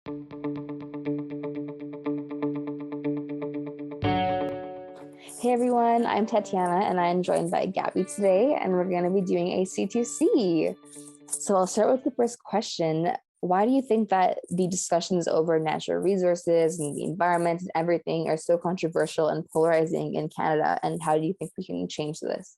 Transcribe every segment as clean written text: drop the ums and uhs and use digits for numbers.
Hey everyone, I'm Tatiana and I'm joined by Gaby today, and we're going to be doing a C2C. So I'll start with the first question. Why do you think that the discussions over natural resources and the environment and everything are so controversial and polarizing in Canada? And how do you think we can change this?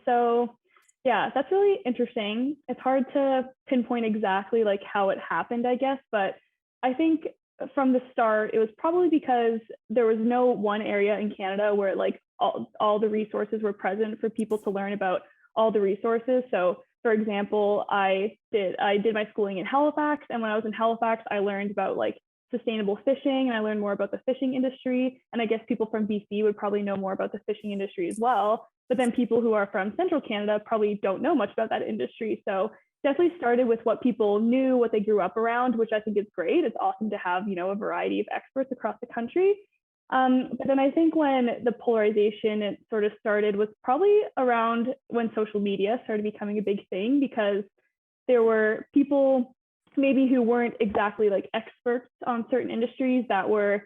So yeah, that's really interesting. It's hard to pinpoint exactly like how it happened, I guess, but I think from the start, it was probably because there was no one area in Canada where like all the resources were present for people to learn about all the resources. So for example, I did my schooling in Halifax, and when I was in Halifax, I learned about like sustainable fishing, and I learned more about the fishing industry. And I guess people from BC would probably know more about the fishing industry as well. But then people who are from central Canada probably don't know much about that industry. So definitely started with what people knew, what they grew up around, which I think is great. It's awesome to have, a variety of experts across the country. But then I think when the polarization it sort of started was probably around when social media started becoming a big thing, because there were people maybe who weren't exactly like experts on certain industries that were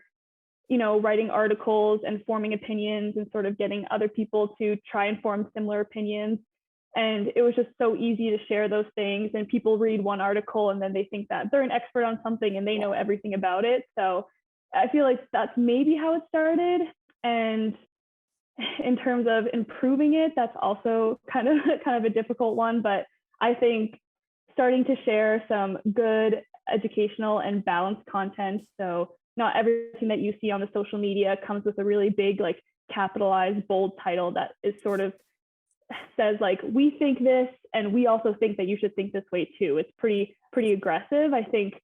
writing articles and forming opinions and sort of getting other people to try and form similar opinions. And it was just so easy to share those things. And people read one article and then they think that they're an expert on something and they know everything about it. So I feel like that's maybe how it started. And in terms of improving it, that's also kind of a difficult one. But I think starting to share some good educational and balanced content. So not everything that you see on the social media comes with a really big, like capitalized, bold title that is sort of says like, we think this, and we also think that you should think this way too. It's pretty aggressive. I think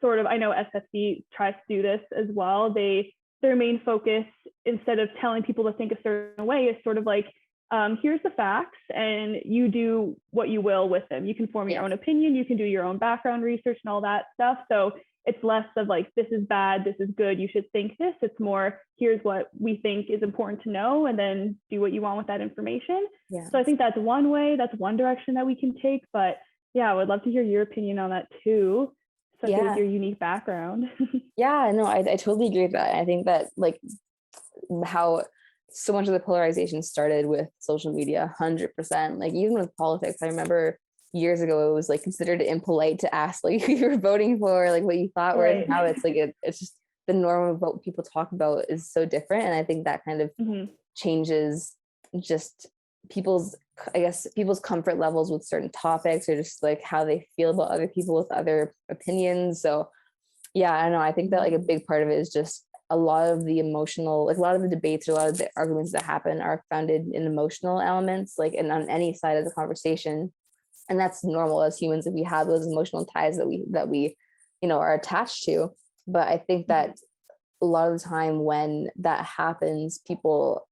I know SFC tries to do this as well. Their main focus, instead of telling people to think a certain way, is sort of like, here's the facts and you do what you will with them. You can form your own opinion, you can do your own background research and all that stuff. So it's less of like, this is bad, this is good, you should think this. It's more, here's what we think is important to know, and then do what you want with that information. Yeah. So I think that's one way, that's one direction that we can take. But yeah, I would love to hear your opinion on that too, especially with your unique background. Yeah, no, I totally agree with that. I think that like how so much of the polarization started with social media, 100%. Like even with politics, I remember years ago it was like considered impolite to ask like who you were voting for, like what you thought were. And now it's like it's just the norm of what people talk about is so different. And I think that kind of changes just people's comfort levels with certain topics, or just like how they feel about other people with other opinions. So yeah, I know. I think that like a big part of it is just a lot of the emotional, like a lot of the debates or a lot of the arguments that happen are founded in emotional elements, like and on any side of the conversation. And that's normal as humans if we have those emotional ties that we are attached to. But I think that a lot of the time when that happens, people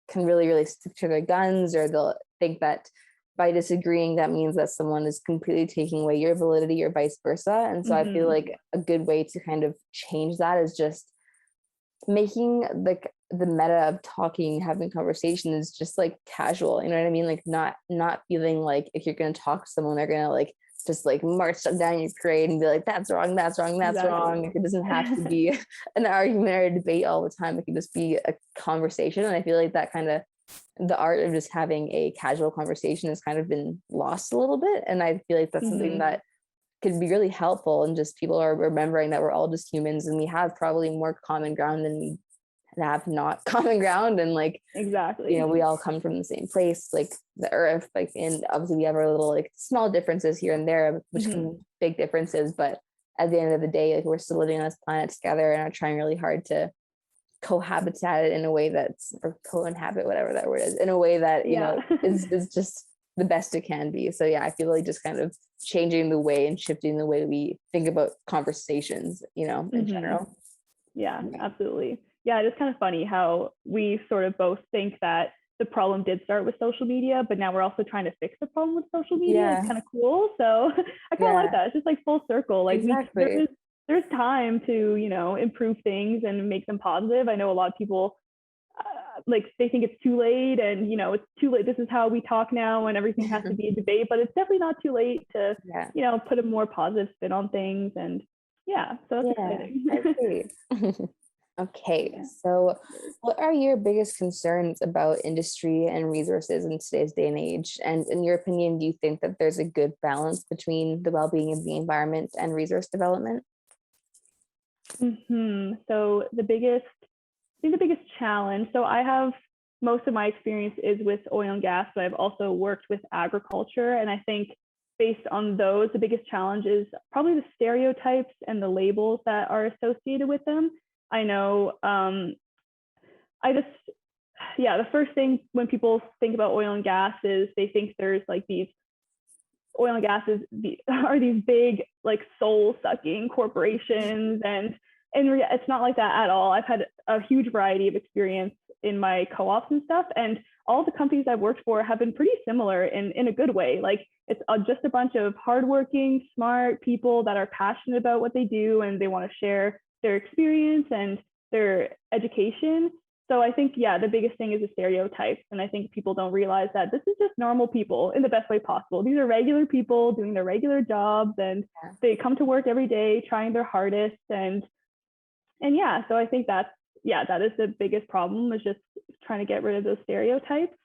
can really stick to their guns, or they'll think that by disagreeing that means that someone is completely taking away your validity or vice versa. And so I feel like a good way to kind of change that is just making like the meta of talking, having conversation is just like casual, you know what I mean? Like not feeling like if you're going to talk to someone, they're going to like just like march down your parade and be like, that's wrong, that's wrong, that's wrong. Like, it doesn't have to be an argument or a debate all the time. It can just be a conversation. And I feel like that kind of the art of just having a casual conversation has kind of been lost a little bit. And I feel like that's something that could be really helpful, and just people are remembering that we're all just humans and we have probably more common ground than we have not common ground. And like, exactly, we all come from the same place, like the earth, like, and obviously we have our little like small differences here and there, which can be big differences. But at the end of the day, like we're still living on this planet together and are trying really hard to cohabitat in a way that's, or co-inhabit, whatever that word is, in a way that, is just the best it can be. So yeah, I feel like just kind of changing the way and shifting the way we think about conversations, in general. Yeah, absolutely. Yeah, it's kind of funny how we sort of both think that the problem did start with social media, but now we're also trying to fix the problem with social media. Yeah. It's kind of cool. So I kind of like that. It's just like full circle. Like there's time to, improve things and make them positive. I know a lot of people like they think it's too late, and it's too late. This is how we talk now, and everything has to be a debate. But it's definitely not too late to put a more positive spin on things. And so that's exciting. I agree. Okay, so what are your biggest concerns about industry and resources in today's day and age? And in your opinion, do you think that there's a good balance between the well-being of the environment and resource development? So the biggest challenge, so I have most of my experience is with oil and gas, but I've also worked with agriculture. And I think based on those, the biggest challenge is probably the stereotypes and the labels that are associated with them. I know the first thing when people think about oil and gas is they think there's like these oil and gas are these big like soul-sucking corporations, and it's not like that at all. I've had a huge variety of experience in my co-ops and stuff, and all the companies I've worked for have been pretty similar in a good way. Like it's just a bunch of hardworking, smart people that are passionate about what they do, and they want to share their experience and their education. So I think, the biggest thing is the stereotypes. And I think people don't realize that this is just normal people in the best way possible. These are regular people doing their regular jobs, and they come to work every day trying their hardest. And so I think that is the biggest problem, is just trying to get rid of those stereotypes.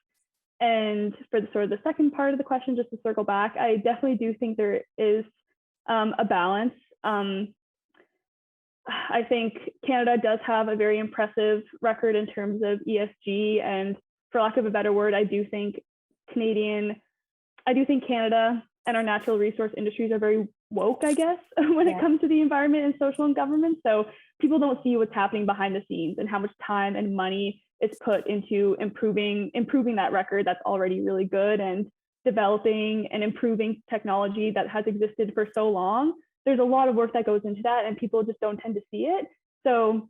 And for the second part of the question, just to circle back, I definitely do think there is a balance. I think Canada does have a very impressive record in terms of ESG, and for lack of a better word, I do think Canada and our natural resource industries are very woke, I guess, when it comes to the environment and social and government. So people don't see what's happening behind the scenes and how much time and money is put into improving that record that's already really good, and developing and improving technology that has existed for so long. There's a lot of work that goes into that, and people just don't tend to see it. So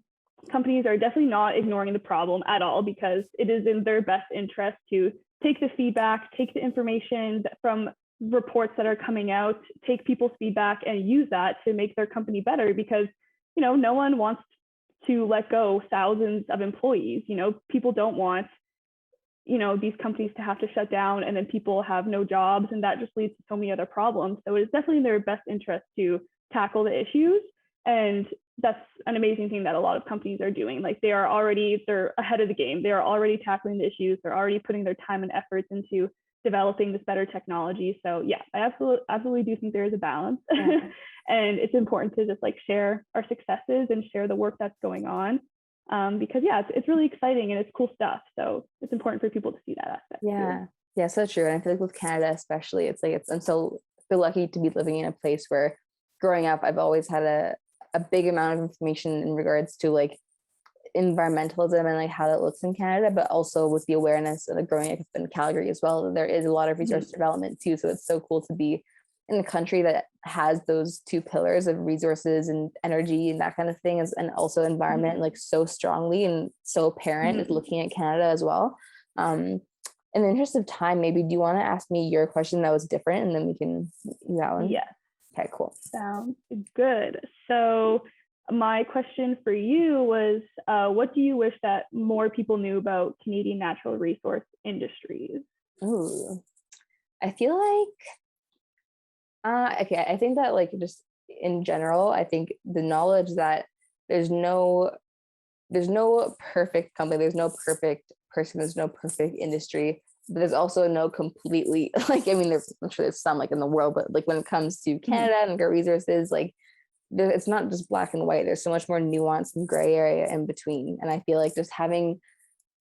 companies are definitely not ignoring the problem at all, because it is in their best interest to take the feedback, take the information from reports that are coming out, take people's feedback and use that to make their company better, because no one wants to let go thousands of employees. People don't want these companies to have to shut down, and then people have no jobs, and that just leads to so many other problems. So it's definitely in their best interest to tackle the issues. And that's an amazing thing that a lot of companies are doing. Like they're ahead of the game. They are already tackling the issues. They're already putting their time and efforts into developing this better technology. So I absolutely do think there is a balance. And it's important to just like share our successes and share the work that's going on. Because it's really exciting and it's cool stuff. So it's important for people to see that aspect. Yeah, so true. And I feel like with Canada especially, it's like I'm so feel lucky to be living in a place where growing up I've always had a big amount of information in regards to like environmentalism and like how that looks in Canada, but also with the awareness of growing up in Calgary as well, there is a lot of resource development too. So it's so cool to be in a country that has those two pillars of resources and energy and that kind of thing, and also environment like so strongly and so apparent is looking at Canada as well. In the interest of time, maybe do you want to ask me your question that was different, and then we can do that one? Yeah. Okay, cool. Sounds good. So my question for you was, what do you wish that more people knew about Canadian natural resource industries? Ooh, I feel like okay, I think that like just in general, I think the knowledge that there's no perfect company, there's no perfect person, there's no perfect industry, but there's also no completely like, I mean, I'm sure there's some like in the world, but like when it comes to Canada and our resources, like it's not just black and white. There's so much more nuance and gray area in between. And I feel like just having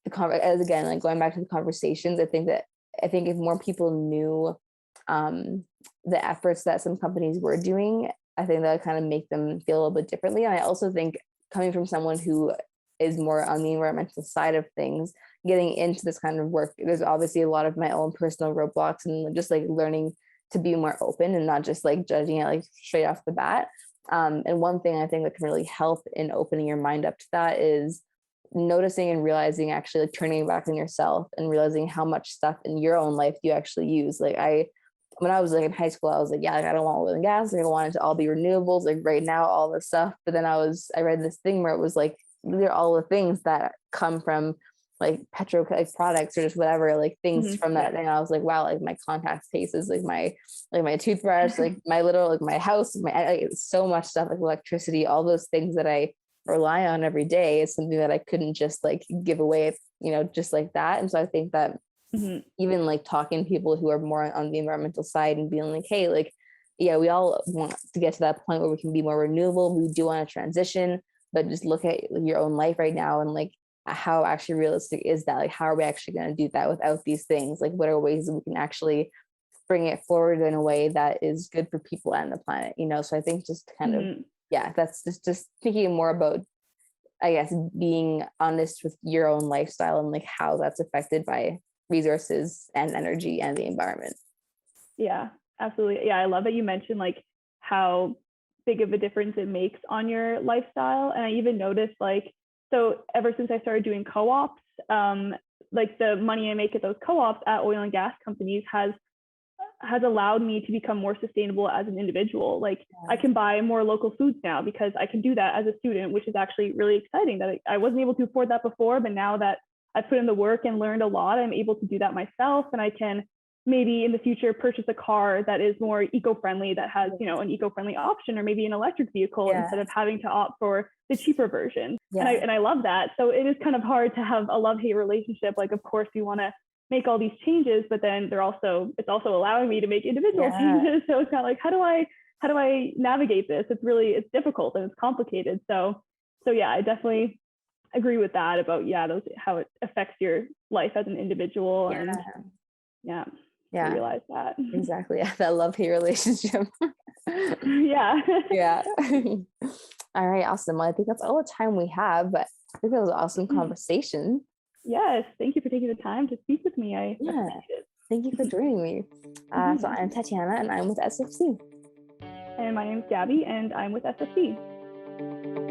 again, like going back to the conversations, I think if more people knew the efforts that some companies were doing, I think that would kind of make them feel a little bit differently. And I also think coming from someone who is more on the environmental side of things, getting into this kind of work, there's obviously a lot of my own personal roadblocks, and just like learning to be more open and not just like judging it like straight off the bat. And one thing I think that can really help in opening your mind up to that is noticing and realizing, actually like turning back on yourself and realizing how much stuff in your own life you actually use. Like when I was like in high school, I was like, I don't want oil and gas. Like, I want it to all be renewables, like right now, all this stuff. But then I read this thing where it was like, these are all the things that come from like petro like products or just whatever, like things from that. Yeah. And I was like, wow, like my contact paste is like my toothbrush, like my little, like my house, like, so much stuff, like electricity, all those things that I rely on every day is something that I couldn't just like give away, just like that. And so I think that even like talking to people who are more on the environmental side and being like, hey, like, yeah, we all want to get to that point where we can be more renewable. We do want to transition, but just look at your own life right now and like, how actually realistic is that? Like, how are we actually going to do that without these things? Like, what are ways that we can actually bring it forward in a way that is good for people and the planet, So I think just kind of, yeah, that's just thinking more about, I guess, being honest with your own lifestyle and like how that's affected by resources and energy and the environment. Yeah, absolutely. Yeah, I love that you mentioned like how big of a difference it makes on your lifestyle. And I even noticed like, so ever since I started doing co-ops, like the money I make at those co-ops at oil and gas companies has allowed me to become more sustainable as an individual. Like I can buy more local foods now because I can do that as a student, which is actually really exciting that I wasn't able to afford that before, but now that I put in the work and learned a lot, I'm able to do that myself. And I can maybe in the future purchase a car that is more eco-friendly, that has, an eco-friendly option, or maybe an electric vehicle instead of having to opt for the cheaper version. And I love that. So it is kind of hard to have a love-hate relationship. Like, of course, we want to make all these changes, but then it's also allowing me to make individual changes. So it's not like, how do I navigate this? It's difficult and it's complicated. So yeah, I definitely agree with that about, how it affects your life as an individual. And I realize that. Exactly. That love-hate relationship. Yeah. All right, awesome. Well, I think that's all the time we have, but I think that was an awesome conversation. Yes, thank you for taking the time to speak with me. I appreciate it. Thank you for joining me. So I'm Tatiana and I'm with SFC. And my name is Gaby and I'm with SFC.